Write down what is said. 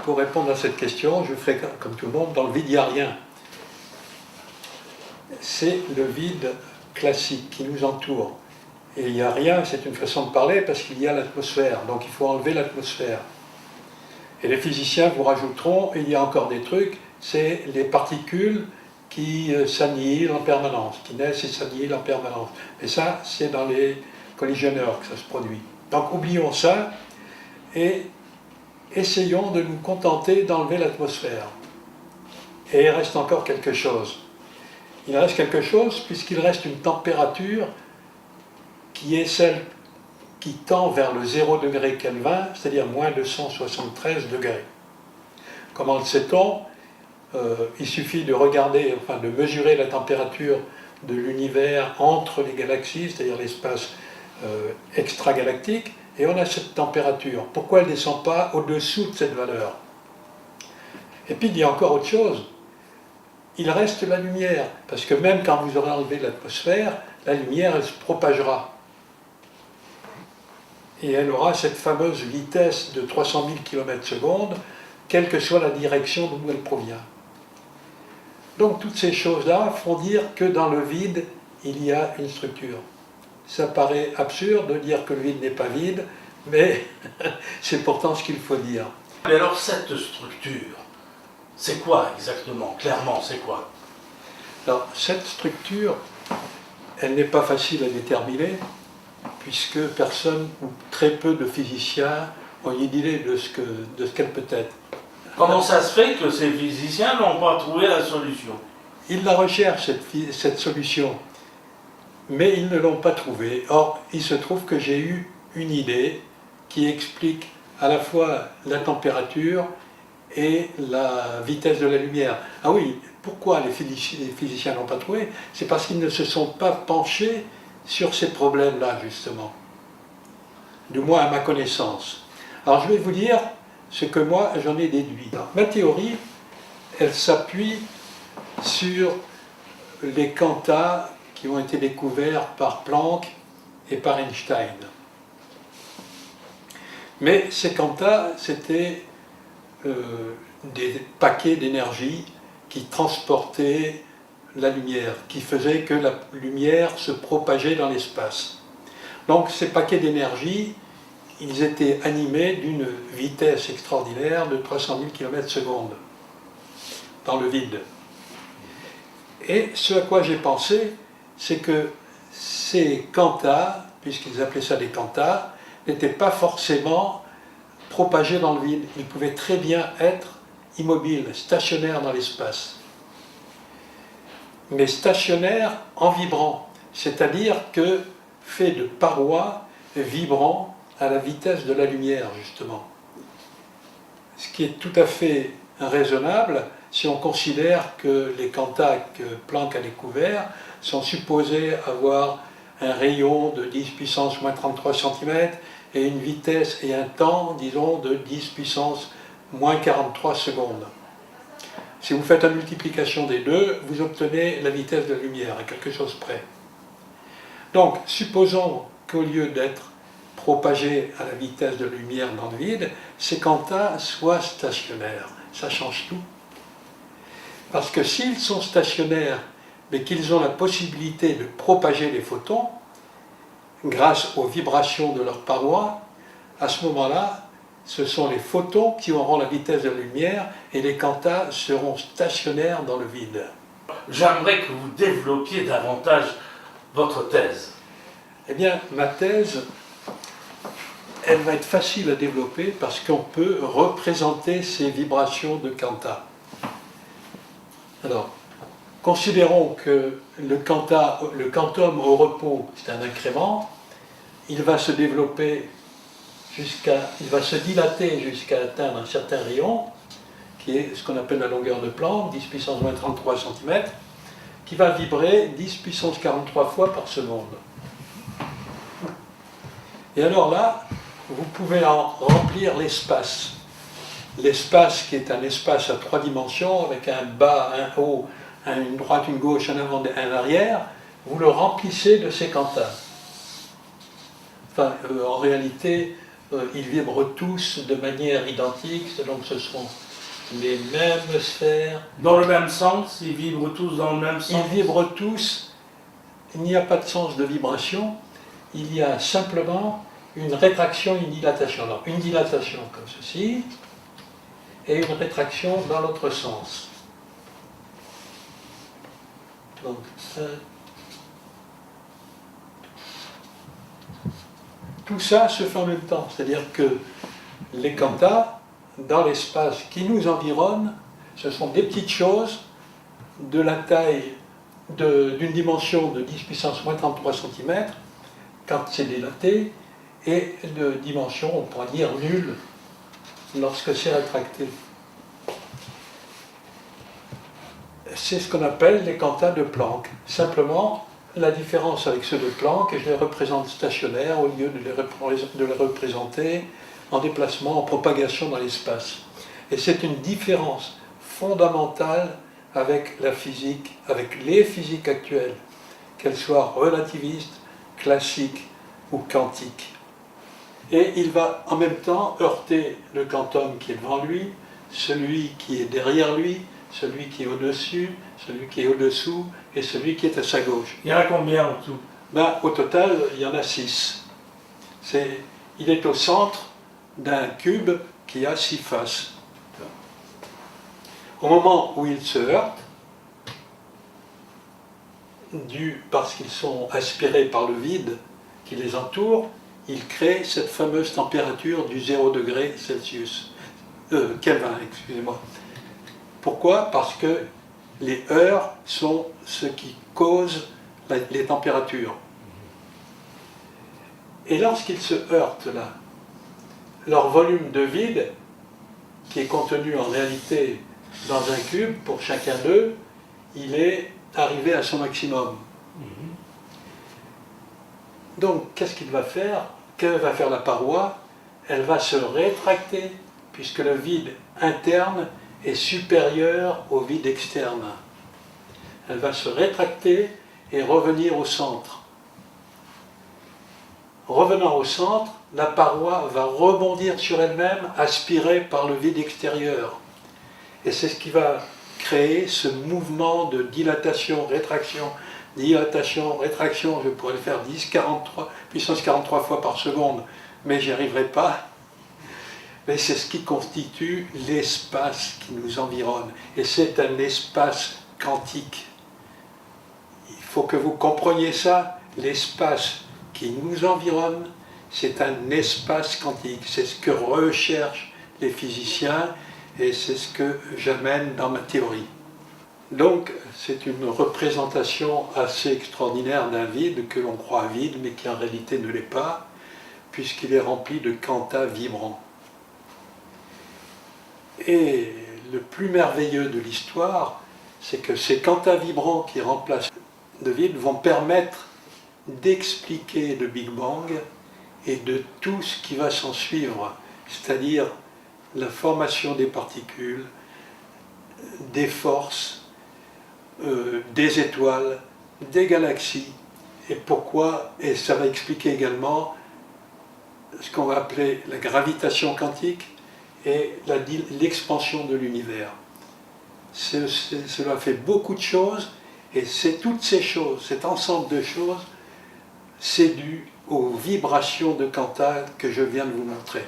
pour répondre à cette question, je ferai comme tout le monde, dans le vide, il n'y a rien. C'est le vide classique qui nous entoure. Et il n'y a rien, c'est une façon de parler parce qu'il y a l'atmosphère, donc il faut enlever l'atmosphère. Et les physiciens vous rajouteront, et il y a encore des trucs, c'est les particules qui s'annihilent en permanence, qui naissent et s'annihilent en permanence. Et ça, c'est dans les collisionneurs que ça se produit. Donc oublions ça et essayons de nous contenter d'enlever l'atmosphère. Et il reste encore quelque chose. Il reste quelque chose puisqu'il reste une température qui est celle qui tend vers le 0 degré Kelvin, c'est-à-dire moins 273 degrés. Comment le sait-on? Il suffit de regarder, enfin de mesurer la température de l'univers entre les galaxies, c'est-à-dire l'espace extragalactique, et on a cette température. Pourquoi elle ne descend pas au-dessous de cette valeur? Et puis il y a encore autre chose. Il reste la lumière, parce que même quand vous aurez enlevé l'atmosphère, la lumière, elle se propagera. Et elle aura cette fameuse vitesse de 300 000 km/s, quelle que soit la direction d'où elle provient. Donc toutes ces choses-là font dire que dans le vide, il y a une structure. Ça paraît absurde de dire que le vide n'est pas vide, mais c'est pourtant ce qu'il faut dire. Mais alors cette structure, c'est quoi exactement? Clairement, c'est quoi? Alors cette structure, elle n'est pas facile à déterminer, puisque personne ou très peu de physiciens ont une idée de ce qu'elle peut être. Comment ça se fait que ces physiciens n'ont pas trouvé la solution? Ils la recherchent, cette solution, mais ils ne l'ont pas trouvée. Or, il se trouve que j'ai eu une idée qui explique à la fois la température et la vitesse de la lumière. Ah oui, pourquoi les physiciens n'ont pas trouvé? C'est parce qu'ils ne se sont pas penchés sur ces problèmes-là, justement. Du moins à ma connaissance. Alors je vais vous dire ce que moi j'en ai déduit. Alors, ma théorie, elle s'appuie sur les quantas qui ont été découverts par Planck et par Einstein. Mais ces quantas, c'était des paquets d'énergie qui transportaient la lumière, qui faisaient que la lumière se propageait dans l'espace. Donc ces paquets d'énergie, ils étaient animés d'une vitesse extraordinaire de 300 000 km/s dans le vide. Et ce à quoi j'ai pensé, c'est que ces quantas, puisqu'ils appelaient ça des quantas, n'étaient pas forcément propagés dans le vide. Ils pouvaient très bien être immobiles, stationnaires dans l'espace. Mais stationnaires en vibrant, c'est-à-dire que faits de parois vibrant à la vitesse de la lumière, justement. Ce qui est tout à fait raisonnable si on considère que les quantas que Planck a découverts sont supposés avoir un rayon de 10 puissance moins 33 cm et une vitesse et un temps, disons, de 10 puissance moins 43 secondes. Si vous faites la multiplication des deux, vous obtenez la vitesse de la lumière, à quelque chose près. Donc, supposons qu'au lieu d'être propagés à la vitesse de la lumière dans le vide, ces quantas soient stationnaires. Ça change tout. Parce que s'ils sont stationnaires, mais qu'ils ont la possibilité de propager les photons, grâce aux vibrations de leurs parois, à ce moment-là, ce sont les photons qui auront la vitesse de la lumière et les quantas seront stationnaires dans le vide. J'aimerais que vous développiez davantage votre thèse. Eh bien, ma thèse, elle va être facile à développer parce qu'on peut représenter ces vibrations de quanta. Alors, considérons que le quantum au repos, c'est un incrément, il va se développer il va se dilater jusqu'à atteindre un certain rayon, qui est ce qu'on appelle la longueur de Planck, 10 puissance moins 33 cm, qui va vibrer 10 puissance 43 fois par seconde. Et alors là, vous pouvez en remplir l'espace. L'espace qui est un espace à 3 dimensions, avec un bas, un haut, une droite, une gauche, un avant, un arrière, vous le remplissez de ces quantas. Enfin, en réalité, ils vibrent tous de manière identique, donc ce sont les mêmes sphères. Dans le même sens, ils vibrent tous dans le même sens. Ils vibrent tous, il n'y a pas de sens de vibration, il y a simplement une rétraction et une dilatation. Alors, une dilatation comme ceci, et une rétraction dans l'autre sens. Donc, tout ça se fait en même temps, c'est-à-dire que les quantas, dans l'espace qui nous environne, ce sont des petites choses de la taille d'une dimension de 10 puissance moins 33 cm, quand c'est dilaté, et de dimension, on pourrait dire, nulle, lorsque c'est rétracté. C'est ce qu'on appelle les quantas de Planck. Simplement, la différence avec ceux de Planck, je les représente stationnaires au lieu de les représenter en déplacement, en propagation dans l'espace. Et c'est une différence fondamentale avec la physique, avec les physiques actuelles, qu'elles soient relativistes, classiques ou quantiques. Et il va en même temps heurter le quantum qui est devant lui, celui qui est derrière lui, celui qui est au-dessus, celui qui est au-dessous et celui qui est à sa gauche. Il y en a combien en tout? Au total, il y en a 6. Il est au centre d'un cube qui a 6 faces. Au moment où ils se heurtent, parce qu'ils sont aspirés par le vide qui les entoure, ils créent cette fameuse température du 0 degré Celsius. Kelvin, excusez-moi. Pourquoi? Parce que les heurts sont ce qui cause les températures. Et lorsqu'ils se heurtent là, leur volume de vide, qui est contenu en réalité dans un cube pour chacun d'eux, il est arrivé à son maximum. Donc, qu'est-ce qu'il va faire? Que va faire la paroi? Elle va se rétracter, puisque le vide interne est supérieur au vide externe. Elle va se rétracter et revenir au centre. Revenant au centre, la paroi va rebondir sur elle-même, aspirée par le vide extérieur. Et c'est ce qui va créer ce mouvement de dilatation, rétraction, je pourrais le faire 10, 43, puissance 43 fois par seconde, mais j'y arriverai pas. Mais c'est ce qui constitue l'espace qui nous environne. Et c'est un espace quantique. Il faut que vous compreniez ça. L'espace qui nous environne, c'est un espace quantique. C'est ce que recherchent les physiciens et c'est ce que j'amène dans ma théorie. Donc, c'est une représentation assez extraordinaire d'un vide que l'on croit vide, mais qui en réalité ne l'est pas, puisqu'il est rempli de quantas vibrants. Et le plus merveilleux de l'histoire, c'est que ces quantas vibrants qui remplacent le vide vont permettre d'expliquer le Big Bang et de tout ce qui va s'en suivre, c'est-à-dire la formation des particules, des forces, des étoiles, des galaxies, et pourquoi, et ça va expliquer également ce qu'on va appeler la gravitation quantique et l'expansion de l'univers. Cela fait beaucoup de choses, et toutes ces choses, cet ensemble de choses, c'est dû aux vibrations de quantas que je viens de vous montrer.